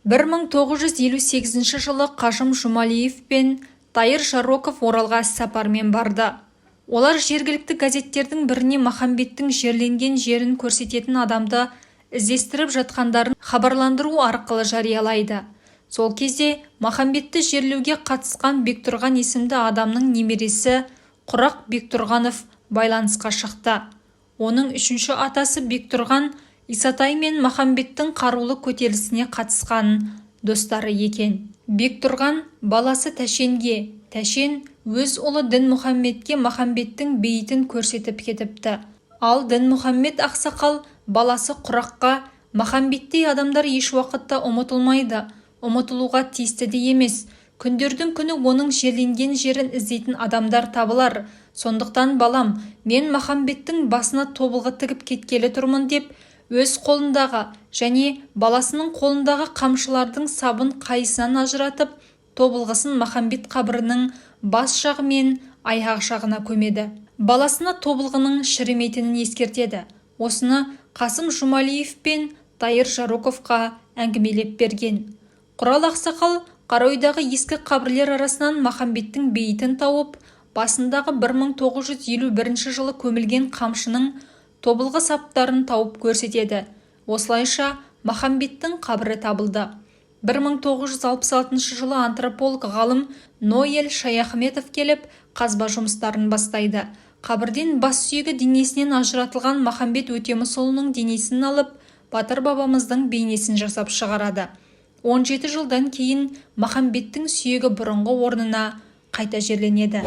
1958 жылы Қажым Жұмалиев пен Тайыр Жароков Оралға іс-сапармен барды. Олар жергілікті газеттердің біріне Махамбеттің жерленген жерін көрсететін адамды іздестіріп жатқандарын хабарландыру арқылы жариялайды. Сол кезде Махамбетті жерлеуге қатысқан Бектұрған есімді адамның немересі Құрақ Бектұрғанов байланысқа шықты. Оның үшінші атасы Бектұрған Исатай мен Махамбеттің қарулы көтерілісіне қатысқан достары екен. Бектұрған баласы Тәшенге, Тәшен өз ұлы Дінмұхаммедке Махамбеттің бейітін көрсетіп кетіпті. Ал Дінмұхаммед ақсақал баласы Құраққа Махамбеттей адамдар еш уақытта ұмытылмайды, ұмытылуға тиісті де емес. Күндердің күні оның жерленген жерін іздейтін адамдар табылар. Сондықтан балам, мен Махамбеттің басына тобылғы тігіп кеткелі тұрмын деп, өз қолындағы және баласының қолындағы қамшылардың сабын қайысынан ажыратып, тобылғысын Махамбет қабірінің бас жағы мен аяқ жағына көмеді. Баласына тобылғының шіремейтінін ескертеді. Осыны Қасым Жұмалиев пен Тайыр Жароковқа әңгімелеп берген. Құрал ақсақал Қаройдағы ескі қабірлер арасынан Махамбеттің бейітін тауып, басындағы 1951 жылы көмілген қамшының тобылғы саптарын тауып көрсетеді. Осылайша Махамбеттің қабірі табылды. 1966 жылы антрополог ғалым Ноэль Шаяхметов келіп, қазба жұмыстарын бастайды. Қабірден бас сүйегі денесінен ажыратылған Махамбет Өтемісұлының денесін алып, Батыр бабамыздың бейнесін жасап шығарады. 17 жылдан кейін Махамбеттің сүйегі бұрынғы орнына қайта жерленеді.